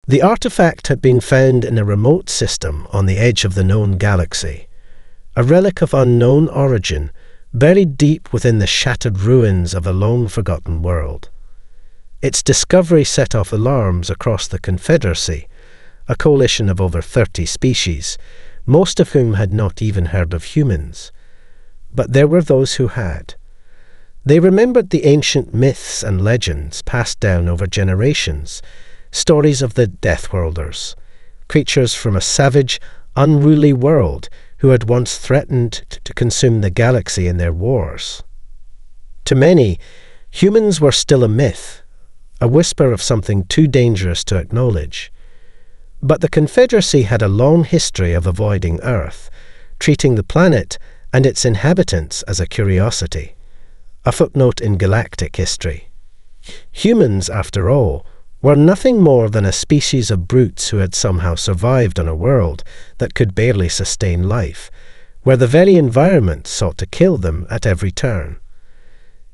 The artifact had been found in a remote system on the edge of the known galaxy, a relic of unknown origin, buried deep within the shattered ruins of a long-forgotten world. Its discovery set off alarms across the Confederacy, a coalition of over 30 species, most of whom had not even heard of humans. But there were those who had. They remembered the ancient myths and legends passed down over generations, stories of the Deathworlders, creatures from a savage, unruly world who had once threatened to consume the galaxy in their wars. To many, humans were still a myth, a whisper of something too dangerous to acknowledge. But the Confederacy had a long history of avoiding Earth, treating the planet and its inhabitants as a curiosity, a footnote in galactic history. Humans, after all, were nothing more than a species of brutes who had somehow survived on a world that could barely sustain life, where the very environment sought to kill them at every turn.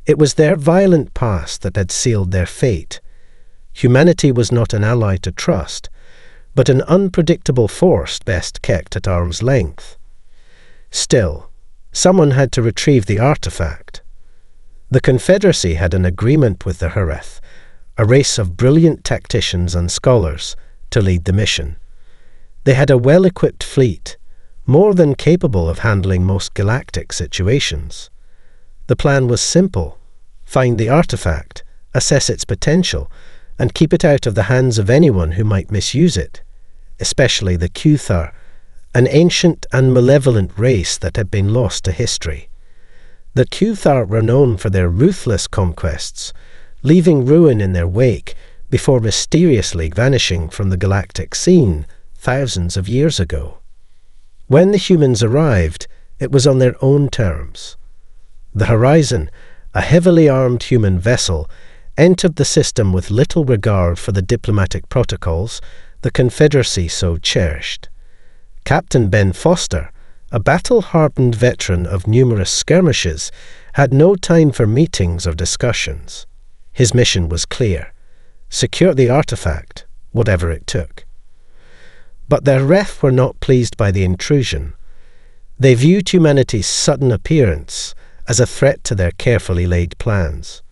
It was their violent past that had sealed their fate. Humanity was not an ally to trust, but an unpredictable force best kept at arm's length. Still, someone had to retrieve the artifact. The Confederacy had an agreement with the Heroism, a race of brilliant tacticians and scholars, to lead the mission. They had a well-equipped fleet, more than capable of handling most galactic situations. The plan was simple: find the artifact, assess its potential, and keep it out of the hands of anyone who might misuse it, especially the Kuthar, an ancient and malevolent race that had been lost to history. The Kuthar were known for their ruthless conquests, leaving ruin in their wake before mysteriously vanishing from the galactic scene thousands of years ago. When the humans arrived, it was on their own terms. The Horizon, a heavily armed human vessel, entered the system with little regard for the diplomatic protocols the Confederacy so cherished. Captain Ben Foster, a battle-hardened veteran of numerous skirmishes, had no time for meetings or discussions. His mission was clear: secure the artifact, whatever it took. But their Ref were not pleased by the intrusion. They viewed humanity's sudden appearance as a threat to their carefully laid plans.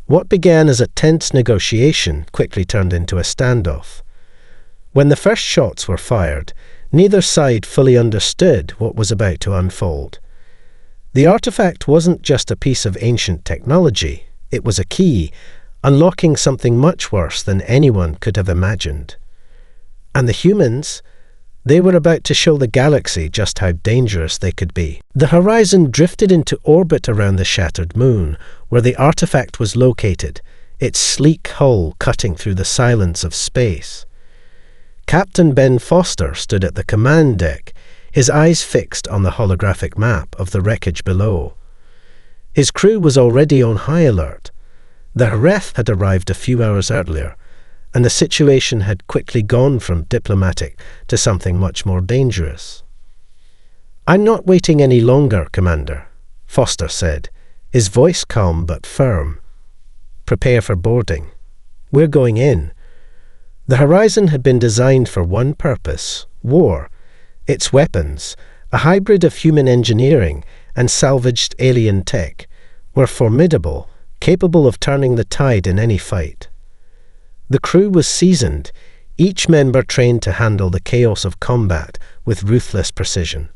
What began as a tense negotiation quickly turned into a standoff. When the first shots were fired, neither side fully understood what was about to unfold. The artifact wasn't just a piece of ancient technology, it was a key, unlocking something much worse than anyone could have imagined. And the humans, they were about to show the galaxy just how dangerous they could be. The Horizon drifted into orbit around the shattered moon, where the artifact was located, its sleek hull cutting through the silence of space. Captain Ben Foster stood at the command deck, his eyes fixed on the holographic map of the wreckage below. His crew was already on high alert. The Heroism had arrived a few hours earlier, and the situation had quickly gone from diplomatic to something much more dangerous. "I'm not waiting any longer, Commander," Foster said, his voice calm but firm. "Prepare for boarding. We're going in." The Horizon had been designed for one purpose: war. Its weapons, a hybrid of human engineering and salvaged alien tech, were formidable, capable of turning the tide in any fight. The crew was seasoned, each member trained to handle the chaos of combat with ruthless precision.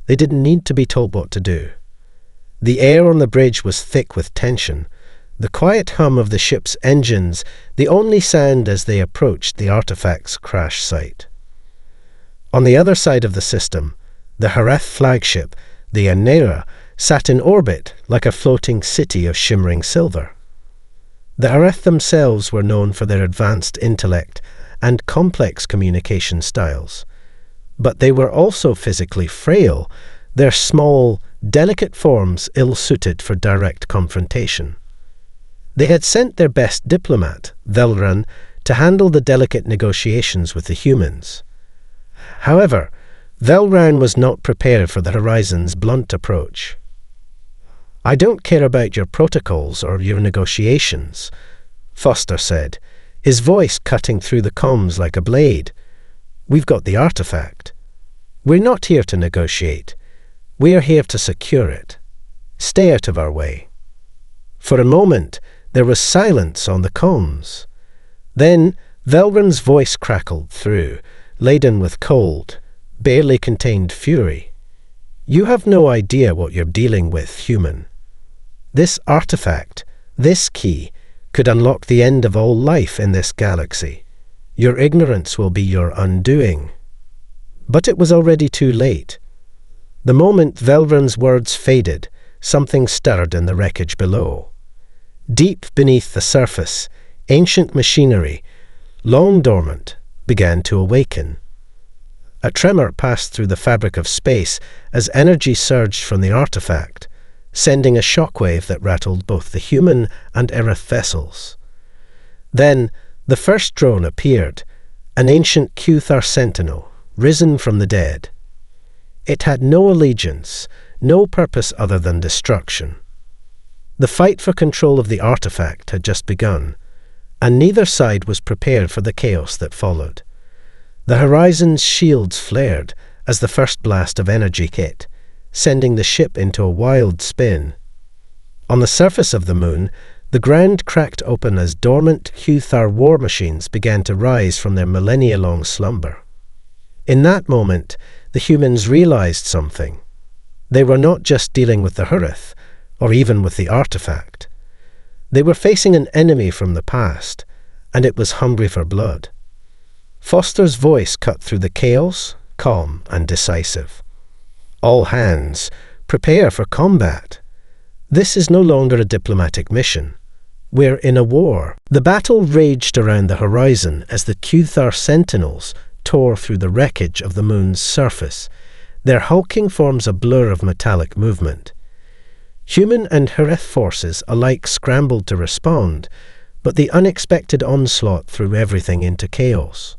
They didn't need to be told what to do. The air on the bridge was thick with tension, the quiet hum of the ship's engines the only sound as they approached the artifact's crash site. On the other side of the system, the Heroism flagship, the Anera, sat in orbit like a floating city of shimmering silver. The Heroism themselves were known for their advanced intellect and complex communication styles, but they were also physically frail, their small, delicate forms ill-suited for direct confrontation. They had sent their best diplomat, Velran, to handle the delicate negotiations with the humans. However, Velran was not prepared for the Horizon's blunt approach. "I don't care about your protocols or your negotiations," Foster said, his voice cutting through the comms like a blade. "We've got the artifact. We're not here to negotiate. We're here to secure it. Stay out of our way." For a moment, there was silence on the comms. Then, Velrun's voice crackled through, laden with cold, barely contained fury. "You have no idea what you're dealing with, human. This artifact, this key, could unlock the end of all life in this galaxy. Your ignorance will be your undoing." But it was already too late. The moment Velrun's words faded, something stirred in the wreckage below. Deep beneath the surface, ancient machinery, long dormant, began to awaken. A tremor passed through the fabric of space as energy surged from the artifact, sending a shockwave that rattled both the human and Aerith vessels. Then, the first drone appeared, an ancient Cuthar sentinel, risen from the dead. It had no allegiance, no purpose other than destruction. The fight for control of the artifact had just begun, and neither side was prepared for the chaos that followed. The Horizon's shields flared as the first blast of energy hit, sending the ship into a wild spin. On the surface of the moon, the ground cracked open as dormant Cuthar war machines began to rise from their millennia-long slumber. In that moment, the humans realized something. They were not just dealing with the Hurith, or even with the artifact. They were facing an enemy from the past, and it was hungry for blood. Foster's voice cut through the chaos, calm and decisive. "All hands, prepare for combat. This is no longer a diplomatic mission. We're in a war." The battle raged around the horizon as the Cuthar sentinels tore through the wreckage of the moon's surface, their hulking forms a blur of metallic movement. Human and Hurith forces alike scrambled to respond, but the unexpected onslaught threw everything into chaos.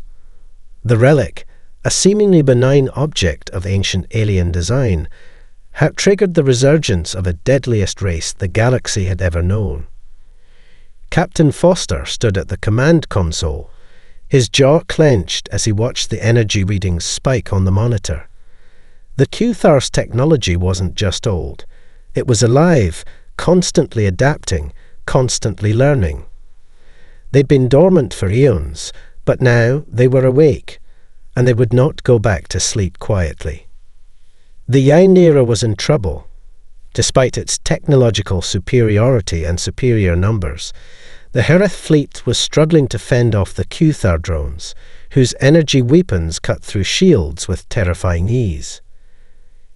The relic, a seemingly benign object of ancient alien design, had triggered the resurgence of a deadliest race the galaxy had ever known. Captain Foster stood at the command console, his jaw clenched as he watched the energy readings spike on the monitor. The Cuthar's technology wasn't just old. It was alive, constantly adapting, constantly learning. They'd been dormant for eons, but now they were awake, and they would not go back to sleep quietly. The Yainira was in trouble. Despite its technological superiority and superior numbers, the Hurith fleet was struggling to fend off the Cuthar drones, whose energy weapons cut through shields with terrifying ease.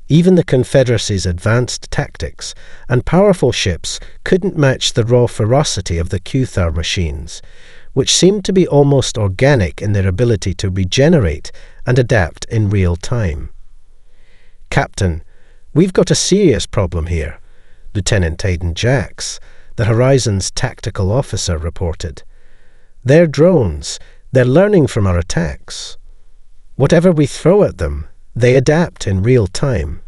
Even the Confederacy's advanced tactics and powerful ships couldn't match the raw ferocity of the Cuthar machines, which seemed to be almost organic in their ability to regenerate and adapt in real time. "Captain, we've got a serious problem here," Lieutenant Hayden Jax, the Horizon's tactical officer, reported. "They're drones. They're learning from our attacks. Whatever we throw at them, they adapt in real time.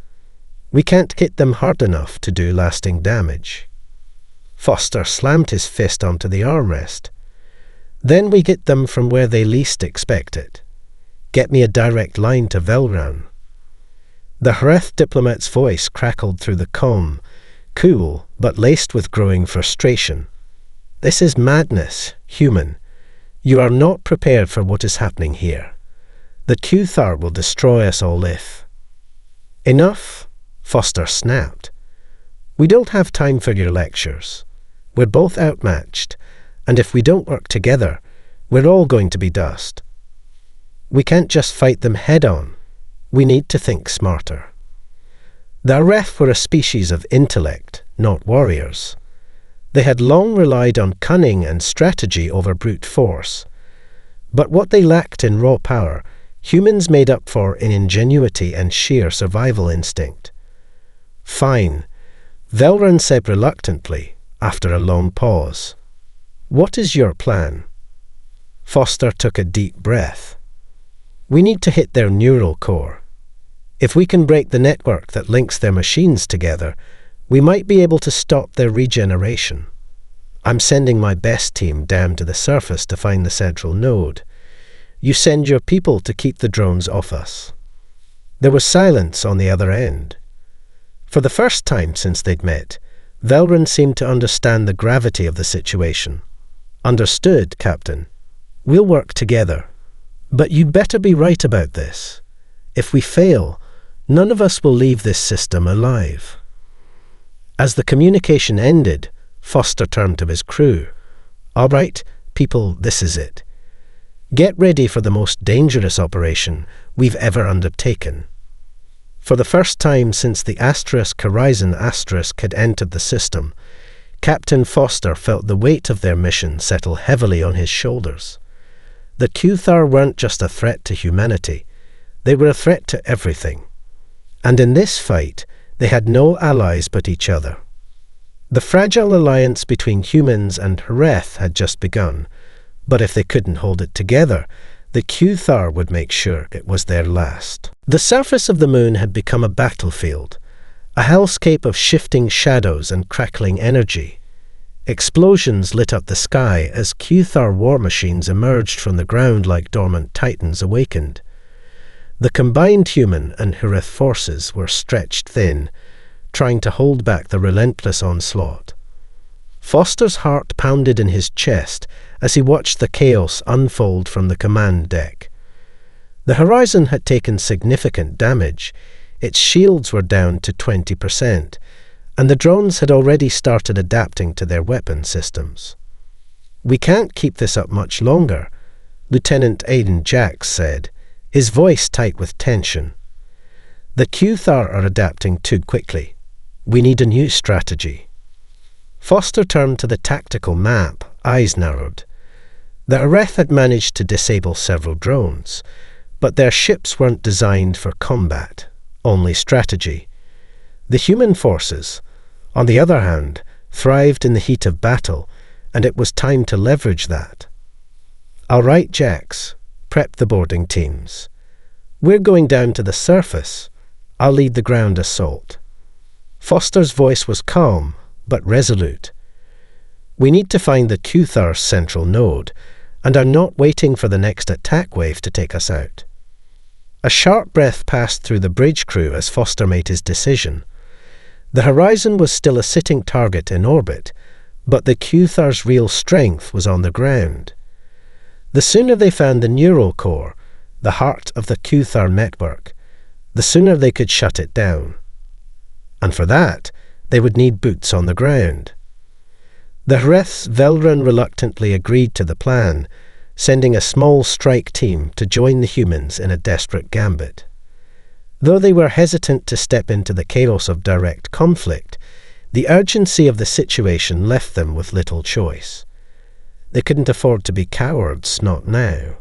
We can't hit them hard enough to do lasting damage." Foster slammed his fist onto the armrest. "Then we get them from where they least expect it. Get me a direct line to Velrun." The Hurith diplomat's voice crackled through the comm, cool but laced with growing frustration. "This is madness, human. You are not prepared for what is happening here. The Cuthar will destroy us all if—" "Enough," Foster snapped. "We don't have time for your lectures. We're both outmatched, and if we don't work together, we're all going to be dust. We can't just fight them head-on. We need to think smarter." The Areth were a species of intellect, not warriors. They had long relied on cunning and strategy over brute force. But what they lacked in raw power, humans made up for in ingenuity and sheer survival instinct. "Fine," Velrun said reluctantly, after a long pause. "What is your plan?" Foster took a deep breath. "We need to hit their neural core. If we can break the network that links their machines together, we might be able to stop their regeneration. I'm sending my best team down to the surface to find the central node. You send your people to keep the drones off us." There was silence on the other end. For the first time since they'd met, Velrun seemed to understand the gravity of the situation. "Understood, Captain. We'll work together. But you'd better be right about this. If we fail, none of us will leave this system alive." As the communication ended, Foster turned to his crew. "All right, people, this is it. Get ready for the most dangerous operation we've ever undertaken." For the first time since the Horizon asterisk had entered the system, Captain Foster felt the weight of their mission settle heavily on his shoulders. The Kuthar weren't just a threat to humanity, they were a threat to everything. And in this fight, they had no allies but each other. The fragile alliance between humans and Hereth had just begun, but if they couldn't hold it together, the Kuthar would make sure it was their last. The surface of the moon had become a battlefield, a hellscape of shifting shadows and crackling energy. Explosions lit up the sky as Kuthar war machines emerged from the ground like dormant titans awakened. The combined human and Hereth forces were stretched thin, trying to hold back the relentless onslaught. Foster's heart pounded in his chest as he watched the chaos unfold from the command deck. The Horizon had taken significant damage. Its shields were down to 20%, and the drones had already started adapting to their weapon systems. "We can't keep this up much longer," Lieutenant Aiden Jacks said, his voice tight with tension. "The Kuthar are adapting too quickly. We need a new strategy." Foster turned to the tactical map, eyes narrowed. The Hereth had managed to disable several drones, but their ships weren't designed for combat, only strategy. The human forces, on the other hand, thrived in the heat of battle, and it was time to leverage that. "All right, Jax, prep the boarding teams. We're going down to the surface. I'll lead the ground assault." Foster's voice was calm, but resolute. "We need to find the Kuthar's central node, and are not waiting for the next attack wave to take us out." A sharp breath passed through the bridge crew as Foster made his decision. The Horizon was still a sitting target in orbit, but the Kuthar's real strength was on the ground. The sooner they found the neural core, the heart of the Kuthar network, the sooner they could shut it down. And for that, they would need boots on the ground. The Hereth's Velrun reluctantly agreed to the plan, sending a small strike team to join the humans in a desperate gambit. Though they were hesitant to step into the chaos of direct conflict, the urgency of the situation left them with little choice. They couldn't afford to be cowards, not now.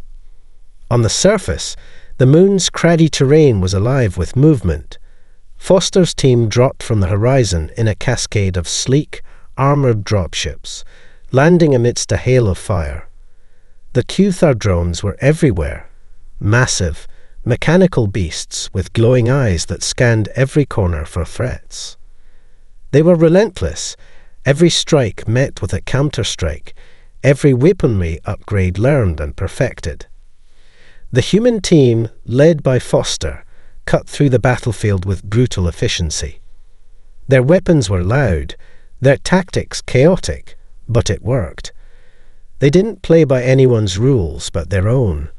On the surface, the moon's craggy terrain was alive with movement. Foster's team dropped from the Horizon in a cascade of sleek, armoured dropships, landing amidst a hail of fire. The Kuthar drones were everywhere, massive, mechanical beasts with glowing eyes that scanned every corner for threats. They were relentless, every strike met with a counter-strike, every weaponry upgrade learned and perfected. The human team, led by Foster, cut through the battlefield with brutal efficiency. Their weapons were loud, their tactics chaotic, but it worked. They didn't play by anyone's rules but their own.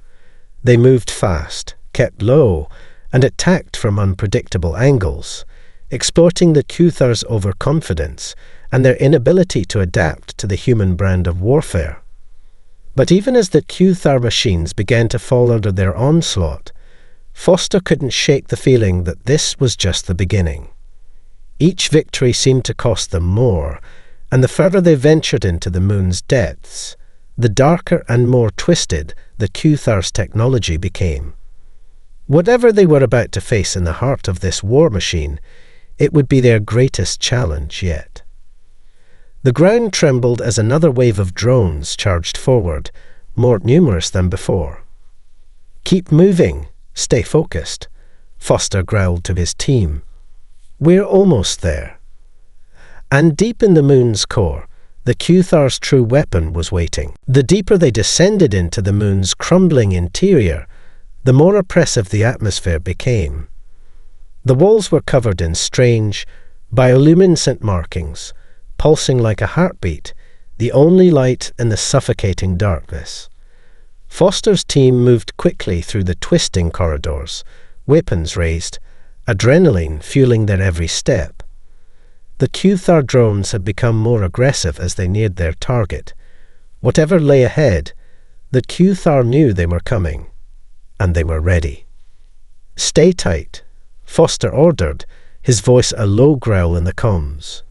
They moved fast, kept low, and attacked from unpredictable angles, exploiting the Kuthar's overconfidence and their inability to adapt to the human brand of warfare. But even as the Kuthar machines began to fall under their onslaught, Foster couldn't shake the feeling that this was just the beginning. Each victory seemed to cost them more, and the further they ventured into the moon's depths, the darker and more twisted the Kuthar's technology became. Whatever they were about to face in the heart of this war machine, it would be their greatest challenge yet. The ground trembled as another wave of drones charged forward, more numerous than before. "Keep moving, stay focused," Foster growled to his team. "We're almost there." And deep in the moon's core, The Q-Thar's true weapon was waiting. The deeper they descended into the moon's crumbling interior, the more oppressive the atmosphere became. The walls were covered in strange, bioluminescent markings, pulsing like a heartbeat, the only light in the suffocating darkness. Foster's team moved quickly through the twisting corridors, weapons raised, adrenaline fueling their every step. The Q-Thar drones had become more aggressive as they neared their target. Whatever lay ahead, the Q-Thar knew they were coming, and they were ready. "Stay tight," Foster ordered, his voice a low growl in the comms.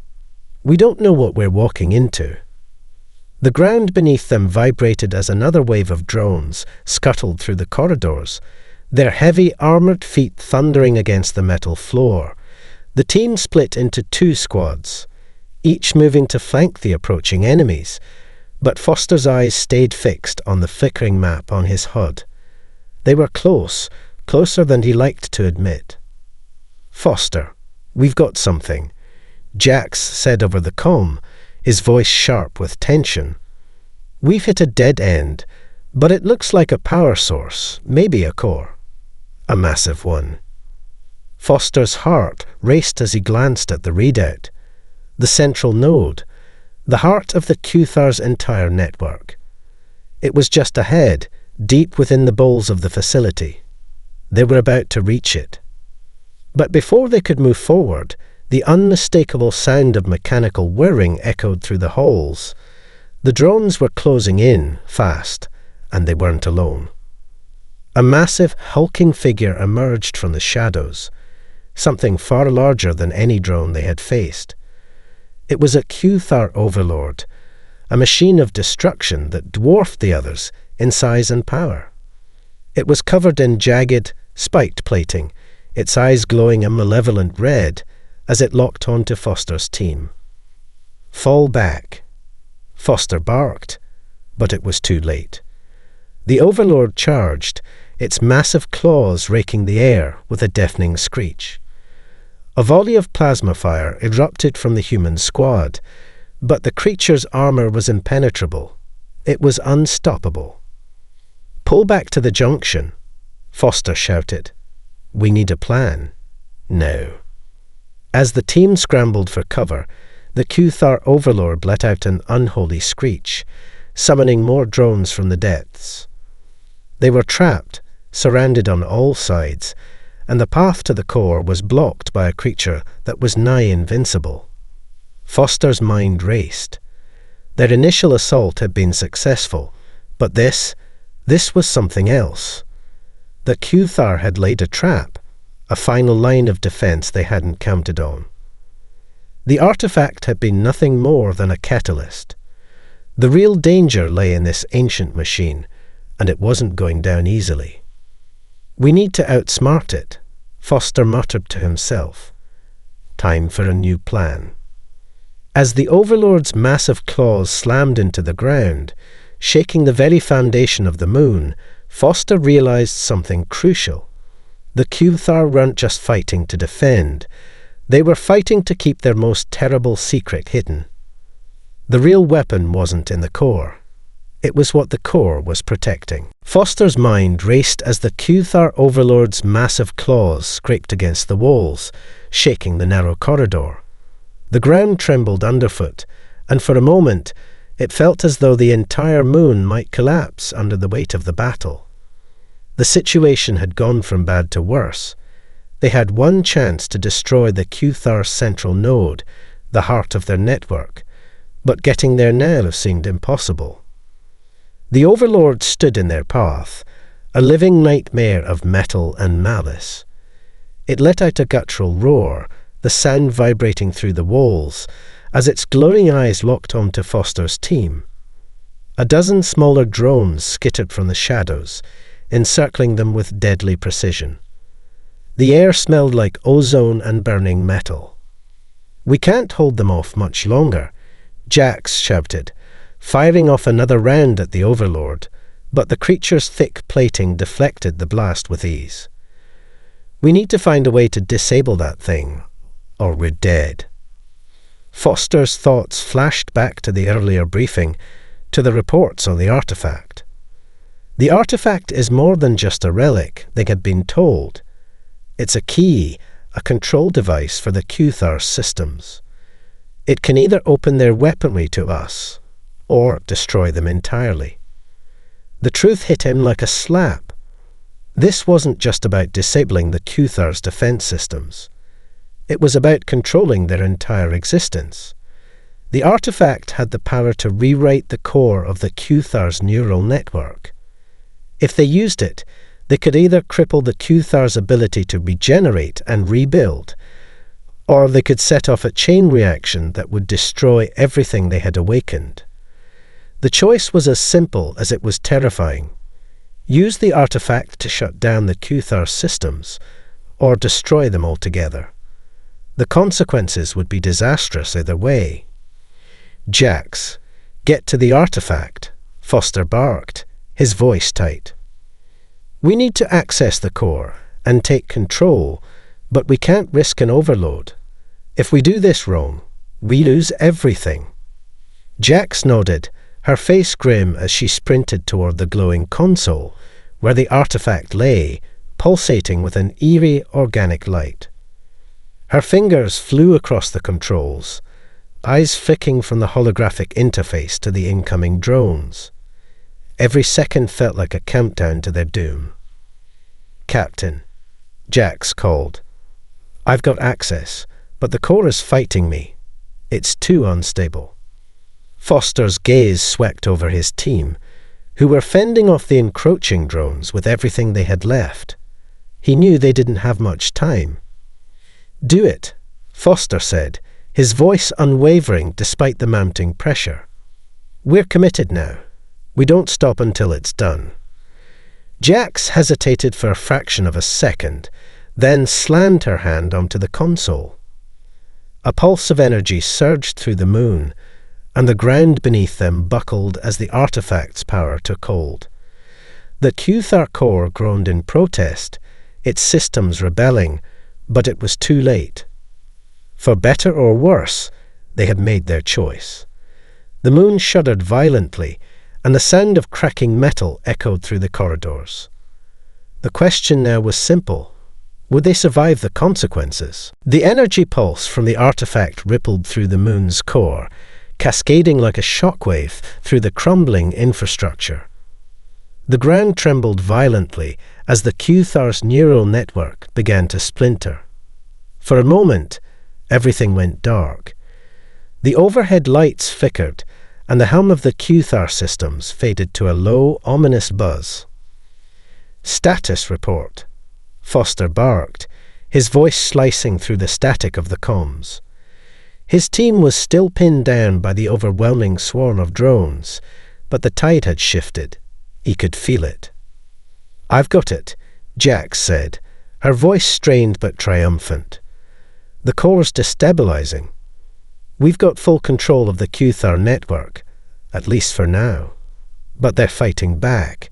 "We don't know what we're walking into." The ground beneath them vibrated as another wave of drones scuttled through the corridors, their heavy armoured feet thundering against the metal floor. The team split into two squads, each moving to flank the approaching enemies, but Foster's eyes stayed fixed on the flickering map on his HUD. They were close, closer than he liked to admit. "Foster, we've got something," Jax said over the comm, his voice sharp with tension. "We've hit a dead end, but it looks like a power source, maybe a core." "A massive one." Foster's heart raced as he glanced at the readout. The central node, the heart of the Q-Thar's entire network. It was just ahead, deep within the bowels of the facility. They were about to reach it. But before they could move forward, the unmistakable sound of mechanical whirring echoed through the halls. The drones were closing in, fast, and they weren't alone. A massive, hulking figure emerged from the shadows, something far larger than any drone they had faced. It was a Q-Thar overlord, a machine of destruction that dwarfed the others in size and power. It was covered in jagged, spiked plating, its eyes glowing a malevolent red as it locked onto Foster's team. "Fall back." Foster barked, but it was too late. The overlord charged, its massive claws raking the air with a deafening screech. A volley of plasma fire erupted from the human squad, but the creature's armor was impenetrable. It was unstoppable. "Pull back to the junction," Foster shouted. "We need a plan. Now." As the team scrambled for cover, the Q-Thar overlord let out an unholy screech, summoning more drones from the depths. They were trapped, surrounded on all sides, and the path to the core was blocked by a creature that was nigh invincible. Foster's mind raced. Their initial assault had been successful, but this was something else. The Q-Thar had laid a trap, a final line of defense they hadn't counted on. The artifact had been nothing more than a catalyst. The real danger lay in this ancient machine, and it wasn't going down easily. "We need to outsmart it," Foster muttered to himself. Time for a new plan. As the Overlord's massive claws slammed into the ground, shaking the very foundation of the moon, Foster realized something crucial. The Q-Thar weren't just fighting to defend. They were fighting to keep their most terrible secret hidden. The real weapon wasn't in the core. It was what the core was protecting. Foster's mind raced as the Q-Thar Overlord's massive claws scraped against the walls, shaking the narrow corridor. The ground trembled underfoot, and for a moment it felt as though the entire moon might collapse under the weight of the battle. The situation had gone from bad to worse. They had one chance to destroy the Q-Thar's central node, the heart of their network, but getting there now seemed impossible. The Overlord stood in their path, a living nightmare of metal and malice. It let out a guttural roar, the sound vibrating through the walls, as its glowing eyes locked onto Foster's team. A dozen smaller drones skittered from the shadows, encircling them with deadly precision. The air smelled like ozone and burning metal. "We can't hold them off much longer," Jax shouted, firing off another round at the Overlord, but the creature's thick plating deflected the blast with ease. "We need to find a way to disable that thing, or we're dead." Foster's thoughts flashed back to the earlier briefing, to the reports on the artifact. The artifact is more than just a relic, they had been told. It's a key, a control device for the Q-Thar systems. It can either open their weaponry to us, or destroy them entirely. The truth hit him like a slap. This wasn't just about disabling the Q-Thar's defense systems. It was about controlling their entire existence. The artifact had the power to rewrite the core of the Q-Thar's neural network. If they used it, they could either cripple the Q-Thar's ability to regenerate and rebuild, or they could set off a chain reaction that would destroy everything they had awakened. The choice was as simple as it was terrifying. Use the artifact to shut down the Q-Thar systems, or destroy them altogether. The consequences would be disastrous either way. "Jax, get to the artifact," Foster barked, his voice tight. "We need to access the core and take control, but we can't risk an overload. If we do this wrong, we lose everything." Jax nodded, her face grim as she sprinted toward the glowing console, where the artifact lay, pulsating with an eerie organic light. Her fingers flew across the controls, eyes flicking from the holographic interface to the incoming drones. Every second felt like a countdown to their doom. "Captain," Jax called. "I've got access, but the core is fighting me. It's too unstable." Foster's gaze swept over his team, who were fending off the encroaching drones with everything they had left. He knew they didn't have much time. "Do it," Foster said, his voice unwavering despite the mounting pressure. "We're committed now. We don't stop until it's done." Jax hesitated for a fraction of a second, then slammed her hand onto the console. A pulse of energy surged through the moon, and the ground beneath them buckled as the artifact's power took hold. The Q-Thar core groaned in protest, its systems rebelling, but it was too late. For better or worse, they had made their choice. The moon shuddered violently, and the sound of cracking metal echoed through the corridors. The question now was simple. Would they survive the consequences? The energy pulse from the artifact rippled through the moon's core, cascading like a shockwave through the crumbling infrastructure. The ground trembled violently as the Q-Thar's neural network began to splinter. For a moment, everything went dark. The overhead lights flickered, and the helm of the Q-Thar systems faded to a low, ominous buzz. "Status report," Foster barked, his voice slicing through the static of the comms. His team was still pinned down by the overwhelming swarm of drones, but the tide had shifted. He could feel it. "I've got it," Jax said, her voice strained but triumphant. "The core's destabilizing. We've got full control of the Q-Thar network, at least for now. But they're fighting back.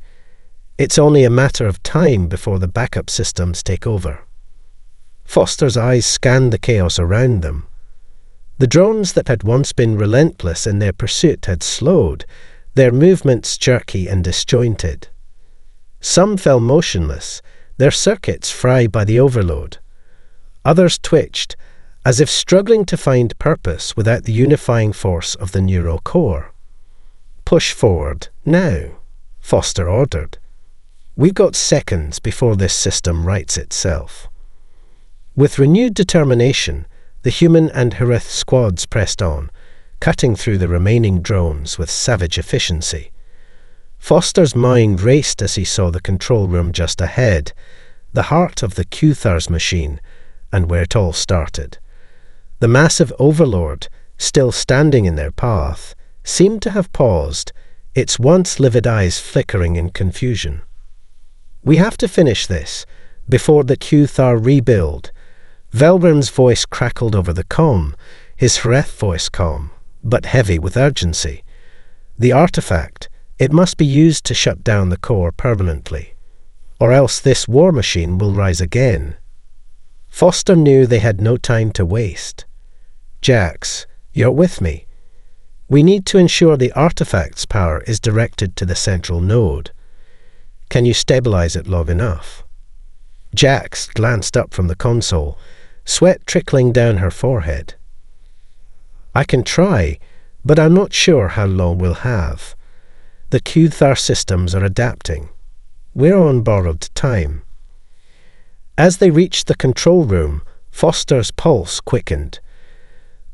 It's only a matter of time before the backup systems take over." Foster's eyes scanned the chaos around them. The drones that had once been relentless in their pursuit had slowed, their movements jerky and disjointed. Some fell motionless, their circuits fried by the overload. Others twitched, as if struggling to find purpose without the unifying force of the neural core. "Push forward, now," Foster ordered. "We've got seconds before this system rights itself." With renewed determination, the human and Hereth squads pressed on, cutting through the remaining drones with savage efficiency. Foster's mind raced as he saw the control room just ahead, the heart of the Q-Thar's machine, and where it all started. The massive overlord, still standing in their path, seemed to have paused, its once livid eyes flickering in confusion. "We have to finish this, before the Q-Thar rebuild." Velrum's voice crackled over the comm, his Hereth voice calm, but heavy with urgency. "The artifact, it must be used to shut down the core permanently, or else this war machine will rise again." Foster knew they had no time to waste. "Jax, You're with me. We need to ensure the artifact's power is directed to the central node. Can you stabilize it long enough? Jax glanced up from the console, sweat trickling down her forehead. I can try, but I'm not sure how long we'll have. The Cuthar systems are adapting. We're on borrowed time. As they reached the control room, Foster's pulse quickened.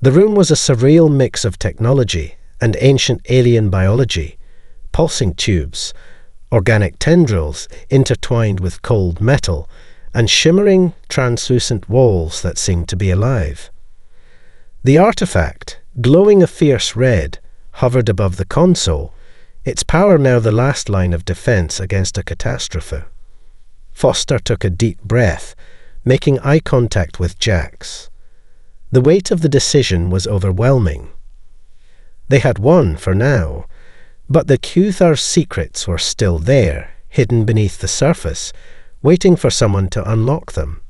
The room was a surreal mix of technology and ancient alien biology, pulsing tubes, organic tendrils intertwined with cold metal, and shimmering, translucent walls that seemed to be alive. The artifact, glowing a fierce red, hovered above the console, its power now the last line of defense against a catastrophe. Foster took a deep breath, making eye contact with Jax. The weight of the decision was overwhelming. They had won for now, but the Cuthar's secrets were still there, hidden beneath the surface, waiting for someone to unlock them.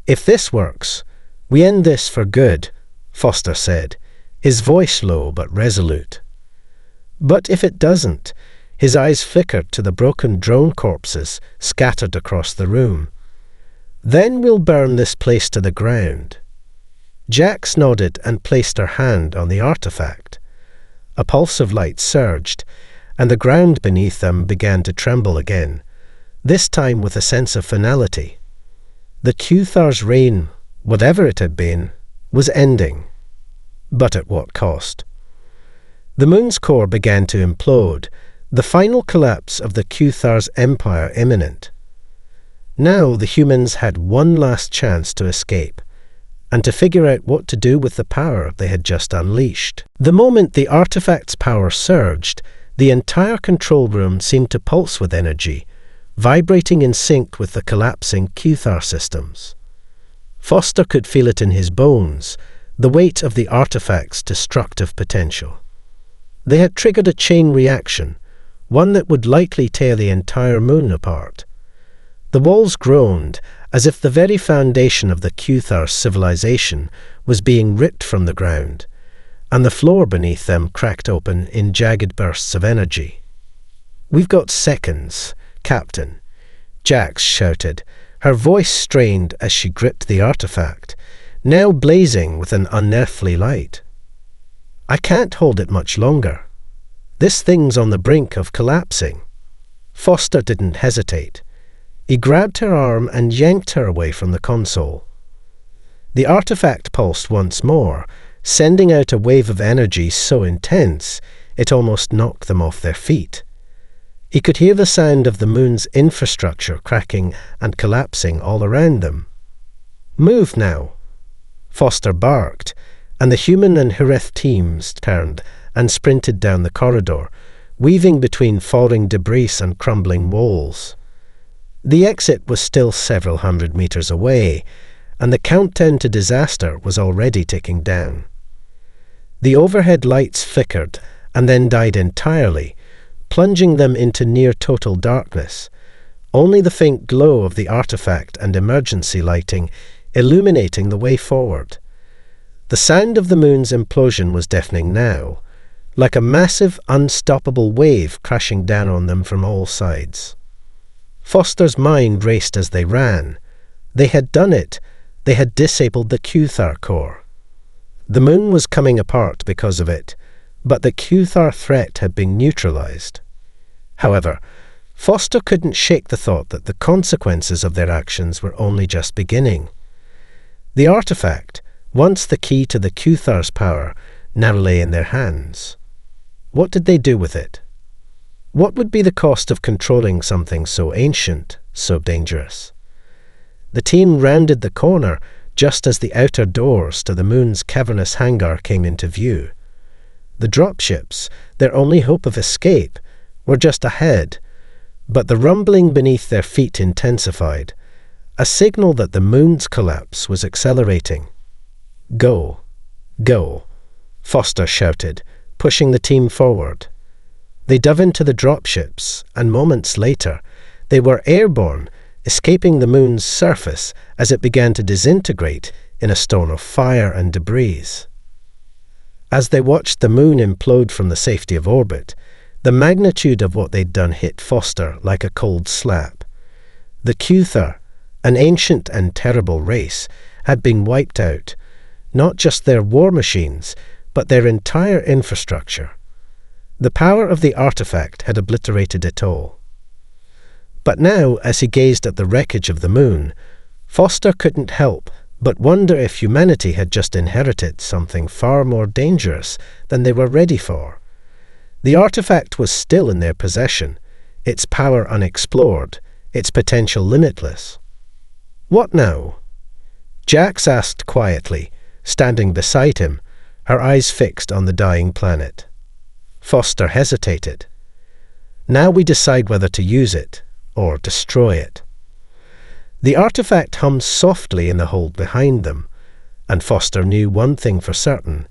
If this works, we end this for good, Foster said, his voice low but resolute. But if it doesn't, his eyes flickered to the broken drone corpses scattered across the room. Then we'll burn this place to the ground. Jax nodded and placed her hand on the artifact. A pulse of light surged, and the ground beneath them began to tremble again, this time with a sense of finality. The Cuthar's reign, whatever it had been, was ending. But at what cost? The moon's core began to implode, the final collapse of the Cuthar's empire imminent. Now the humans had one last chance to escape, and to figure out what to do with the power they had just unleashed. The moment the artifact's power surged, the entire control room seemed to pulse with energy, vibrating in sync with the collapsing Cuthar systems. Foster could feel it in his bones, the weight of the artifact's destructive potential. They had triggered a chain reaction, one that would likely tear the entire moon apart. The walls groaned, as if the very foundation of the Cuthar civilization was being ripped from the ground, and the floor beneath them cracked open in jagged bursts of energy. "We've got seconds, Captain," Jax shouted, her voice strained as she gripped the artifact, now blazing with an unearthly light. "I can't hold it much longer. This thing's on the brink of collapsing." Foster didn't hesitate. He grabbed her arm and yanked her away from the console. The artifact pulsed once more, sending out a wave of energy so intense it almost knocked them off their feet. He could hear the sound of the moon's infrastructure cracking and collapsing all around them. "Move now!" Foster barked, and the human and Hireth teams turned and sprinted down the corridor, weaving between falling debris and crumbling walls. The exit was still several hundred meters away, and the countdown to disaster was already ticking down. The overhead lights flickered and then died entirely, plunging them into near-total darkness, only the faint glow of the artifact and emergency lighting illuminating the way forward. The sound of the moon's implosion was deafening now, like a massive, unstoppable wave crashing down on them from all sides. Foster's mind raced as they ran. They had done it. They had disabled the Cuthar core. The moon was coming apart because of it, but the Cuthar threat had been neutralized. However, Foster couldn't shake the thought that the consequences of their actions were only just beginning. The artifact, once the key to the Cuthar's power, now lay in their hands. What did they do with it? What would be the cost of controlling something so ancient, so dangerous? The team rounded the corner just as the outer doors to the moon's cavernous hangar came into view. The dropships, their only hope of escape, were just ahead, but the rumbling beneath their feet intensified, a signal that the moon's collapse was accelerating. "Go, go," Foster shouted, pushing the team forward. They dove into the dropships, and moments later, they were airborne, escaping the moon's surface as it began to disintegrate in a storm of fire and debris. As they watched the moon implode from the safety of orbit, the magnitude of what they'd done hit Foster like a cold slap. The Cuther, an ancient and terrible race, had been wiped out, not just their war machines, but their entire infrastructure. The power of the artifact had obliterated it all. But now, as he gazed at the wreckage of the moon, Foster couldn't help but wonder if humanity had just inherited something far more dangerous than they were ready for. The artifact was still in their possession, its power unexplored, its potential limitless. What now? Jax asked quietly, standing beside him, her eyes fixed on the dying planet. Foster hesitated. Now we decide whether to use it or destroy it. The artifact hummed softly in the hold behind them, and Foster knew one thing for certain: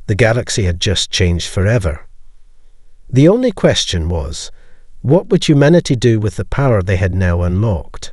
the galaxy had just changed forever. The only question was, what would humanity do with the power they had now unlocked?